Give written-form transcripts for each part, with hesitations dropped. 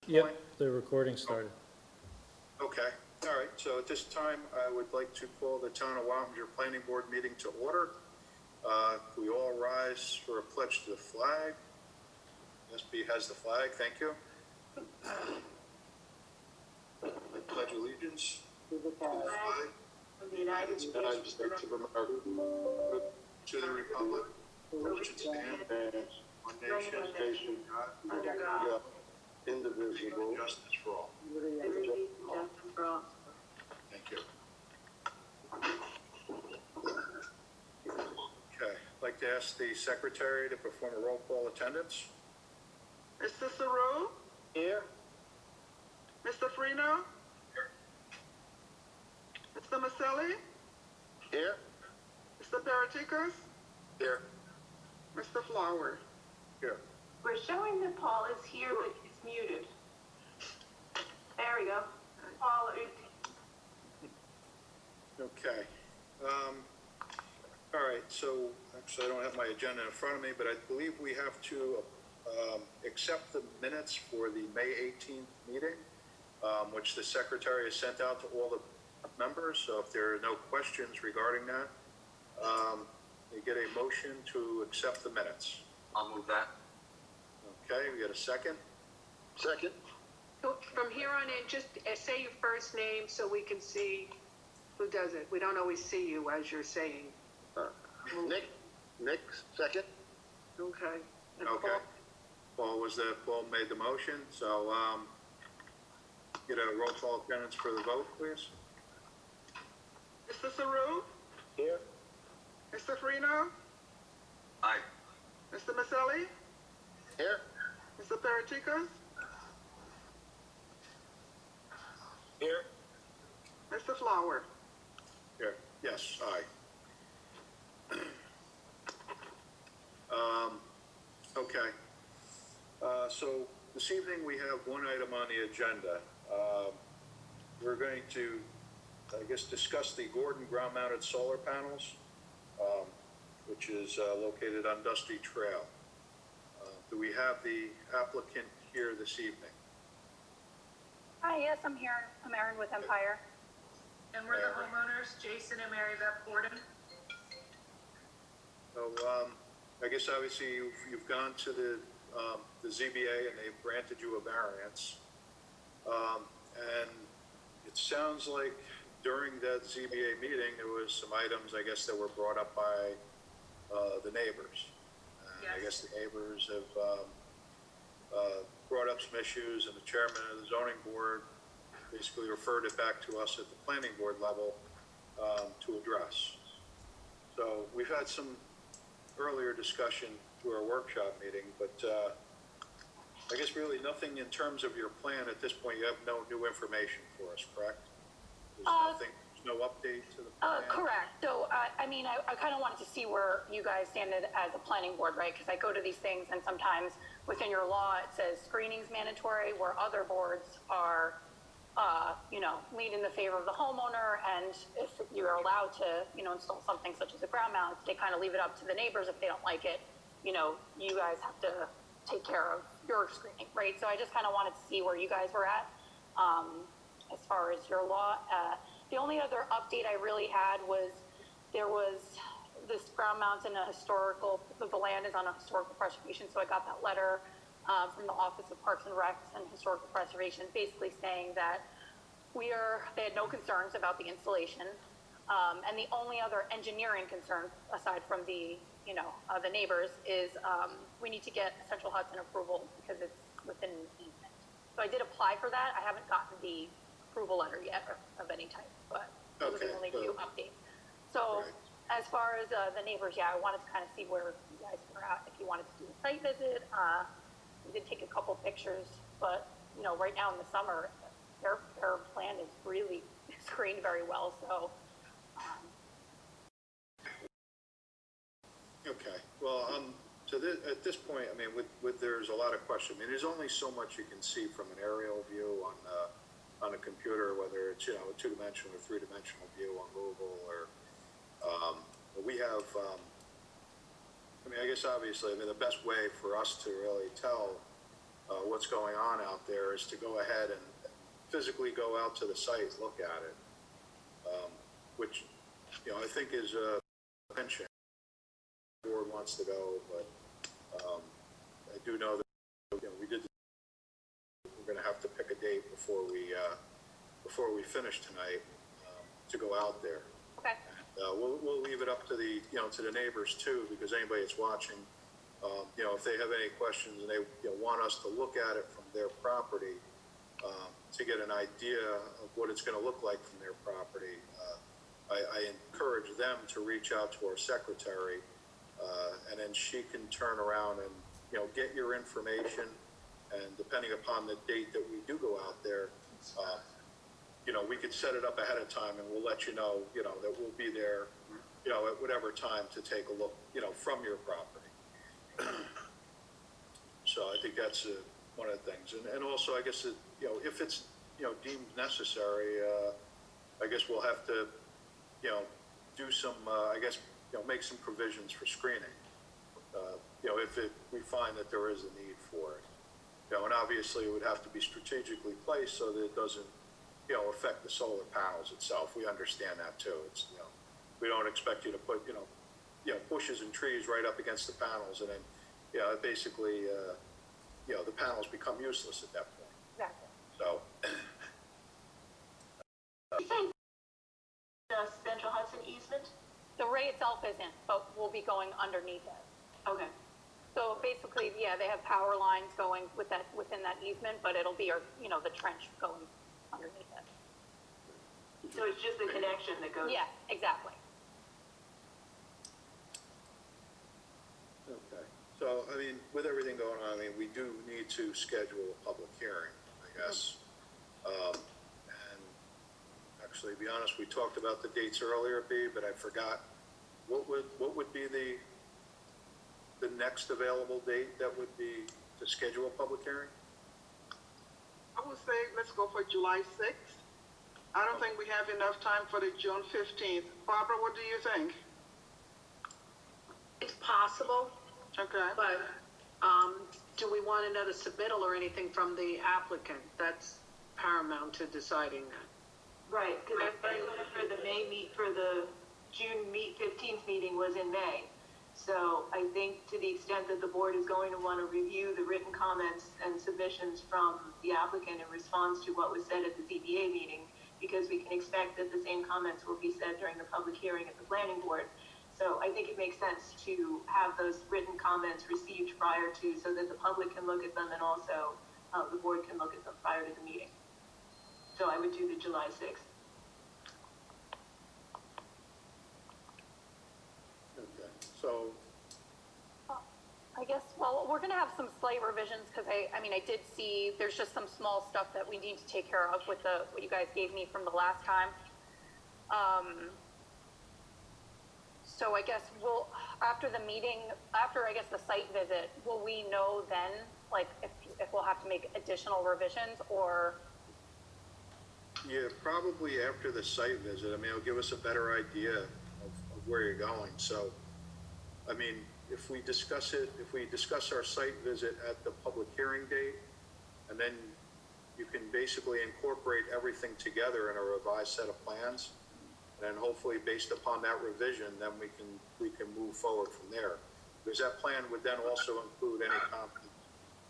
Yep, the recording started. Okay, all right, so at this time, I would like to call the Town of Wappinger Planning Board meeting to order. Can we all rise for a pledge to the flag? SB has the flag, thank you. I pledge allegiance To the flag of the United States of America, to the republic, for which it stands, one nation, under God, indivisible, justice for all. liberty and justice for all. Thank you. Okay, I'd like to ask the secretary to perform a roll call attendance. Mr. Saru? Here. Mr. Freno? Mr. Maselli? Here. Mr. Paraticos? Here. Mr. Flower? Here. We're showing that Paul is here, but he's muted. There we go. Paul, Okay. All right, so actually I don't have my agenda in front of me, but I believe we have to accept the minutes for the May 18th meeting, which the secretary has sent out to all the members. So if there are no questions regarding that, you get a motion to accept the minutes. I'll move that. Okay, we got a second? Second. From here on in, just say your first name so we can see who does it. We don't always see you as you're saying. Nick, second. Okay. And Okay. Paul made the motion, so get a roll call attendance for the vote, please. Mr. Saru? Here. Mr. Freno? Aye. Mr. Maselli? Here. Mr. Paraticos? Here. Mr. Flower? Here, yes, aye. Okay. So this evening we have one item on the agenda. We're going to, I guess, discuss the Gordon ground-mounted solar panels, which is located on Dusty Trail. Do we have the applicant here this evening? Hi, yes, I'm here. I'm Erin with Empire. And we're the homeowners, Jason and Mary Beth Gordon. So, I guess obviously you've gone to the ZBA and they've granted you a variance. And it sounds like during that ZBA meeting, there was some items, I guess, that were brought up by the neighbors. And I guess the neighbors have brought up some issues, and the chairman of the zoning board basically referred it back to us at the planning board level to address. So we've had some earlier discussion through our workshop meeting, but I guess really nothing in terms of your plan at this point. You have no new information for us, correct? There's nothing, there's no update to the plan? Correct. So, I mean, I kind of wanted to see where you guys stand as a planning board, right? Because I go to these things and sometimes within your law, it says screening's mandatory, where other boards are, lean in the favor of the homeowner. And if you're allowed to, install something such as a ground mount, they kind of leave it up to the neighbors if they don't like it. You guys have to take care of your screening, right? So I just kind of wanted to see where you guys were at as far as your law. The only other update I really had was there was this ground mount in a historical, the land is on a historical preservation, so I got that letter from the Office of Parks and Recs and Historical Preservation basically saying that they had no concerns about the installation, and the only other engineering concern, aside from the neighbors, is we need to get Central Hudson approval because it's within an easement. So I did apply for that. I haven't gotten the approval letter yet of any type, but those are the only two updates. So as far as the neighbors, I wanted to kind of see where you guys were at, if you wanted to do a site visit. We did take a couple pictures, but right now in the summer, their plan is really screened very well. So. Okay. Well, at this point, I mean, there's a lot of questions. I mean, there's only so much you can see from an aerial view on a computer, whether it's a two-dimensional or three-dimensional view on Google, or we have. I mean, I guess obviously, the best way for us to really tell what's going on out there is to go ahead and physically go out to the site, look at it, which, you know, I think is a mention. The board wants to go, but I do know that, you know, we're going to have to pick a date before we finish tonight to go out there. Okay. We'll leave it up to the, you know, to the neighbors too, because anybody that's watching, you know, if they have any questions and they, you know, want us to look at it from their property, to get an idea of what it's going to look like from their property, I encourage them to reach out to our secretary, and then she can turn around and, you know, get your information, and depending upon the date that we do go out there, you know, we could set it up ahead of time, and we'll let you know, that we'll be there, you know, at whatever time to take a look, you know, from your property. So I think that's one of the things. And also, I guess, you know, if it's, you know, deemed necessary, I guess we'll have to, you know, do some, I guess, you know, make some provisions for screening. You know, if we find that there is a need for it. You know, and obviously it would have to be strategically placed so that it doesn't, you know, affect the solar panels itself. We understand that too. It's, you know, we don't expect you to put, you know, bushes and trees right up against the panels, and then, you know, basically, you know, the panels become useless at that point. Exactly. So, You say the Central Hudson easement? The array itself isn't, but we'll be going underneath it. Okay. So basically, yeah, they have power lines going within that easement, but it'll be, you know, the trench going underneath it. So it's just the connection that goes? Yeah, exactly. okay. So, I mean, with everything going on, I mean, we do need to schedule a public hearing, I guess. And actually, to be honest, we talked about the dates earlier, B, but I forgot. What would be the next available date that would be to schedule a public hearing? I would say let's go for July 6th. I don't think we have enough time for the June 15th. Barbara, what do you think? It's possible, Okay. but, do we want another submittal or anything from the applicant? That's paramount to deciding that. Right, because everybody for the for the June 15th meeting was in May. So I think to the extent that the board is going to want to review the written comments and submissions from the applicant in response to what was said at the ZBA meeting, because we can expect that the same comments will be said during the public hearing at the planning board. So I think it makes sense to have those written comments received prior to, so that the public can look at them, and also the board can look at them prior to the meeting. So I would do the July 6th. Okay. So, I guess, well, we're going to have some slight revisions because I mean, I did see there's just some small stuff that we need to take care of with what you guys gave me from the last time. So I guess after the meeting, after I guess the site visit, will we know then, like, if we'll have to make additional revisions, or? yeah, probably after the site visit. I mean, it'll give us a better idea of where you're going. So, I mean, if we discuss our site visit at the public hearing date, and then you can basically incorporate everything together in a revised set of plans, and then hopefully based upon that revision, then we can move forward from there. Because that plan would then also include any comments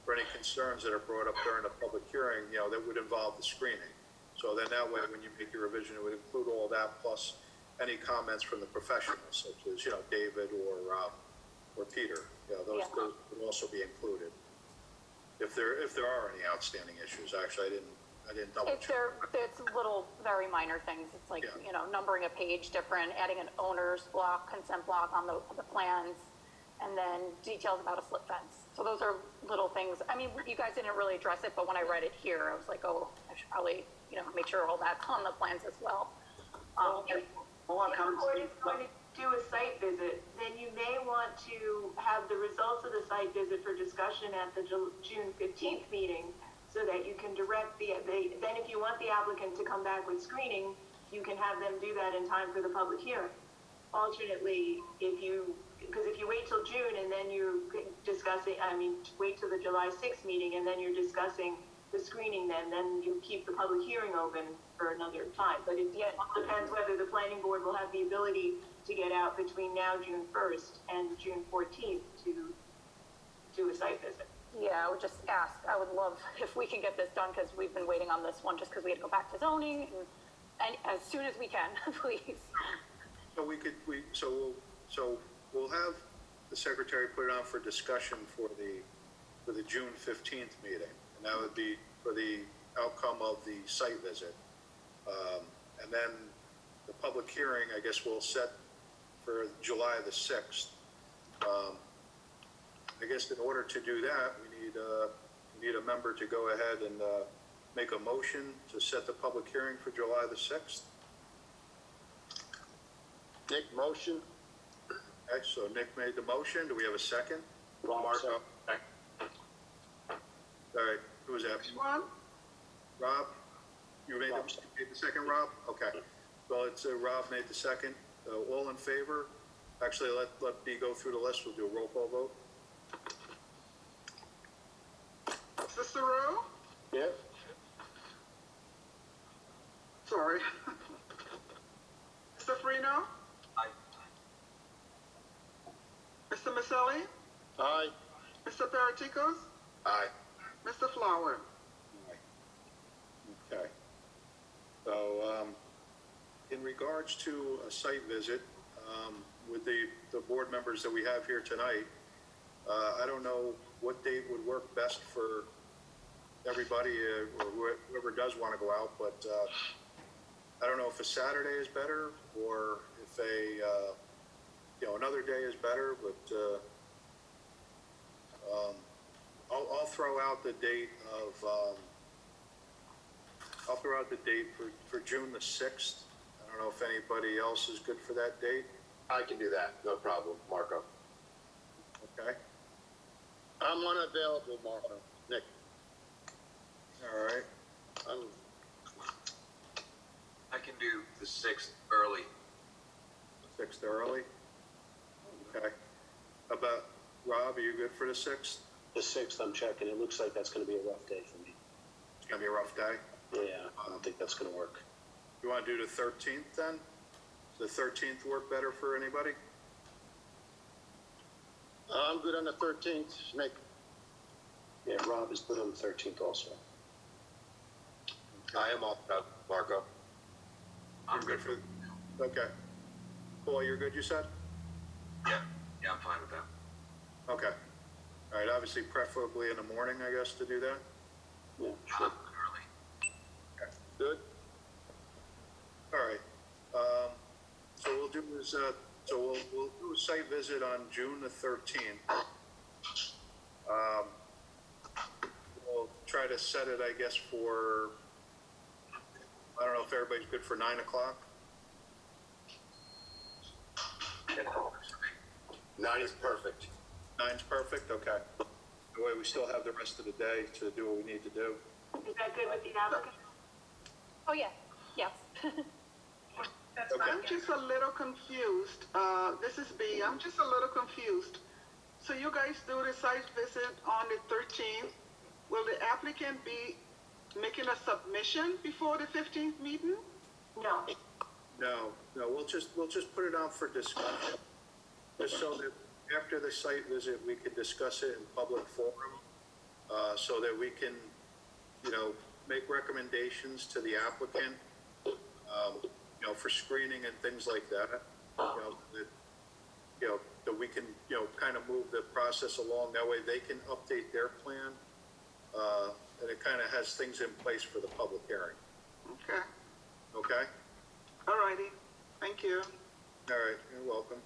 or any concerns that are brought up during the public hearing, you know, that would involve the screening. So then that way, when you make your revision, it would include all that plus any comments from the professionals, such as, you know, David or Peter. You know, those would also be included. If there are any outstanding issues, actually, I didn't double check. It's little, very minor things. It's like, Yeah. you know, numbering a page different, adding an owner's block, consent block on the plans, and then details about a slip fence. So those are little things. I mean, you guys didn't really address it, but when I read it here, I was like, oh, I should probably, you know, make sure all that's on the plans as well. If the board is going to do a site visit, then you may want to have the results of the site visit for discussion at the June 15th meeting, so that you can direct then if you want the applicant to come back with screening, you can have them do that in time for the public hearing. Alternately, if because if you wait till June and then you're discussing, wait till the July 6th meeting and then you're discussing the screening, then you keep the public hearing open for another time. But it depends whether the planning board will have the ability to get out between now, June 1st, and June 14th to do a site visit. Yeah, I would just ask, I would love if we can get this done, because we've been waiting on this one just because we had to go back to zoning, and as soon as we can, please. So we'll have the secretary put it on for discussion for the June 15th meeting, and that would be for the outcome of the site visit. And then the public hearing, I guess we'll set for July the 6th. I guess in order to do that, we need a member to go ahead and make a motion to set the public hearing for July the 6th. Nick, motion? Okay, so Nick made the motion. Do we have a second? Marco. All right, who was that? Which one? Rob? You made the second, Rob? Okay. Well, it's Rob made the second. All in favor? Actually, let me go through the list. We'll do a roll call vote. Cicero? Yeah. Sorry. Mr. Freno? Aye. Mr. Maselli? Aye. Mr. Paraticos? Aye. Mr. Flower? Okay. So, in regards to a site visit, with the board members that we have here tonight, I don't know what date would work best for everybody, or whoever does want to go out, but I don't know if a Saturday is better or if another day is better, but I'll throw out the date for June the 6th. I don't know if anybody else is good for that date. I can do that, no problem, Marco. Okay. I'm unavailable, Marco. Nick, All right. I can do the 6th early. 6th early. Okay. How about Rob? Are you good for the 6th? The 6th, I'm checking. It looks like that's going to be a rough day for me. It's gonna be a rough day. Yeah, I don't think that's going to work. You want to do the 13th then? Does the 13th work better for anybody? I'm good on the 13th, Nick. Yeah, Rob is good on the 13th also. I am all set, Marco. I'm good for, Okay. Paul, you're good, you said? yeah, I'm fine with that. Okay. All right, obviously preferably in the morning, I guess, to do that? Yeah, sure. Early. Okay. Good? All right. So we'll do is, so we'll do a site visit on June the 13th. We'll try to set it, I guess, for, I don't know if everybody's good for 9 o'clock. Yeah, that works for me. 9 is perfect. 9's perfect, okay. That way we still have the rest of the day to do what we need to do. Is that good with the applicant? Oh, yeah, yes. That's Okay. fine. I'm just a little confused. This is B. I'm just a little confused. So you guys do the site visit on the 13th. Will the applicant be making a submission before the 15th meeting? No. No, we'll just put it out for discussion, just so that after the site visit, we can discuss it in public forum, so that we can, make recommendations to the applicant, for screening and things like that, that we can, kind of move the process along. That way they can update their plan, and it kind of has things in place for the public hearing. Okay. Okay? All righty. Thank you. All right, you're welcome.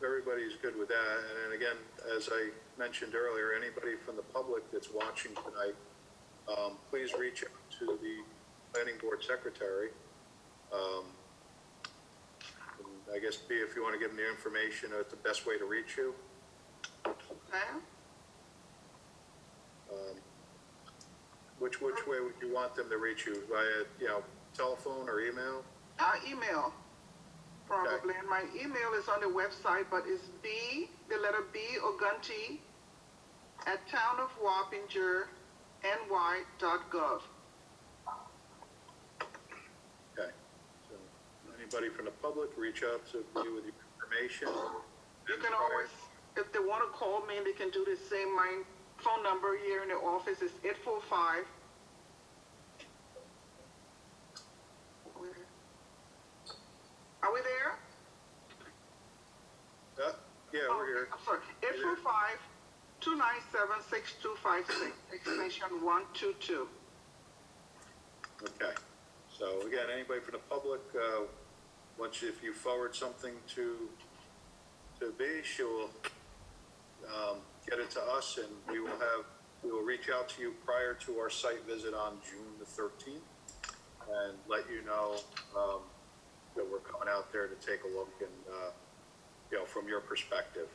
Everybody's good with that. And then again, as I mentioned earlier, anybody from the public that's watching tonight, please reach out to the planning board secretary. And I guess B, if you want to give them the information, the best way to reach you. Okay. Which way would you want them to reach you? Via, telephone or email? Email. probably, and my email is on the website, but it's B, the letter B, Ogunti, at townofwappinger.ny.gov. Okay. So anybody from the public, reach out to me with your information. You can always, if they want to call me, they can do the same. My phone number here in the office is 845. Are we there? Yeah, Oh, we're here. I'm sorry, 845-297-6256, extension 122. Okay. So again, anybody from the public, if you forward something to B, she'll get it to us, and we will reach out to you prior to our site visit on June the 13th and let you know that we're coming out there to take a look and, from your perspective.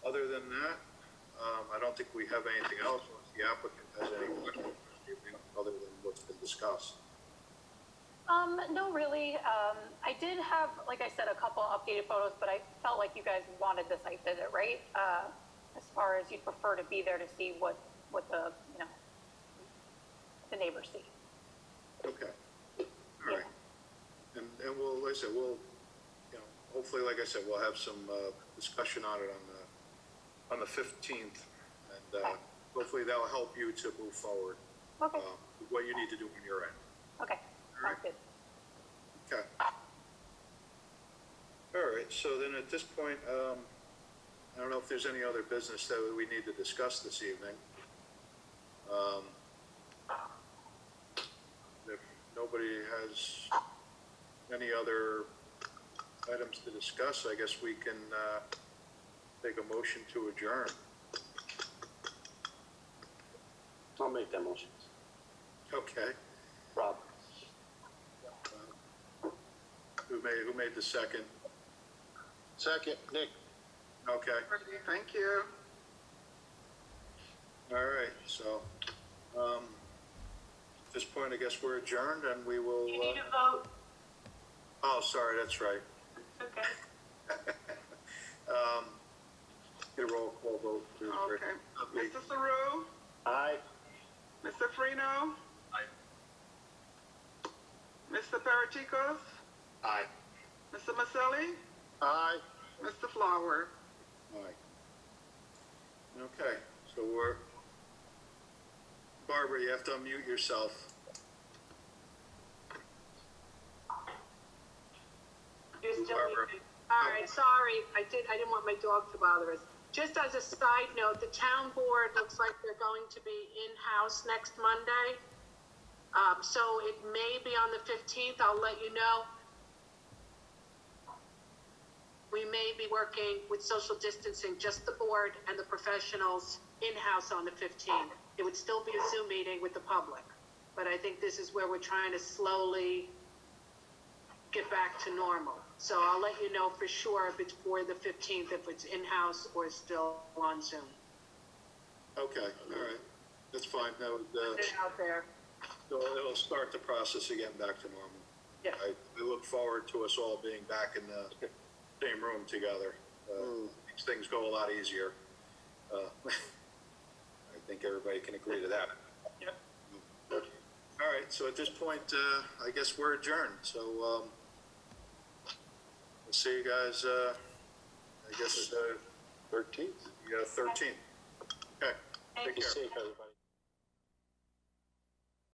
Other than that, I don't think we have anything else unless the applicant has any questions other than what's been discussed. No, really. I did have, like I said, a couple updated photos, but I felt like you guys wanted the site visit, right? As far as you'd prefer to be there to see what the, the neighbors see. Okay. All right. And we'll, like I said, hopefully, like I said, we'll have some discussion on it on the 15th, and hopefully that'll help you to move forward. Okay. With what you need to do on your end. Okay. Sounds good. Okay. All right. So then at this point, I don't know if there's any other business that we need to discuss this evening. If nobody has any other items to discuss, I guess we can take a motion to adjourn. I'll make that motion. Okay. Rob. Who made the second? Second, Nick. Okay. Thank you. All right. So at this point, I guess we're adjourned, and we will. You need a vote. Oh, sorry. That's right. Okay. Get a roll call vote. Okay. Mr. Saru? Aye. Mr. Freno? Aye. Mr. Paraticos? Aye. Mr. Maselli? Aye. Mr. Flower? Aye. Okay. So Barbara, you have to unmute yourself. You're still Barbara. muted. All right, sorry, I didn't want my dog to bother us. Just as a side note, the town board looks like they're going to be in-house next Monday. So it may be on the 15th, I'll let you know. We may be working with social distancing, just the board and the professionals in-house on the 15th. It would still be a Zoom meeting with the public, but I think this is where we're trying to slowly get back to normal. So I'll let you know for sure if it's for the 15th, if it's in-house or still on Zoom. Okay. All right. That's fine. That Put it out there. it'll start the process again back to normal. Yeah. I look forward to us all being back in the same room together. Makes things go a lot easier. I think everybody can agree to that. Yep. All right. So at this point, I guess we're adjourned. So we'll see you guys. I guess 13th. you got 13. Okay. Take care.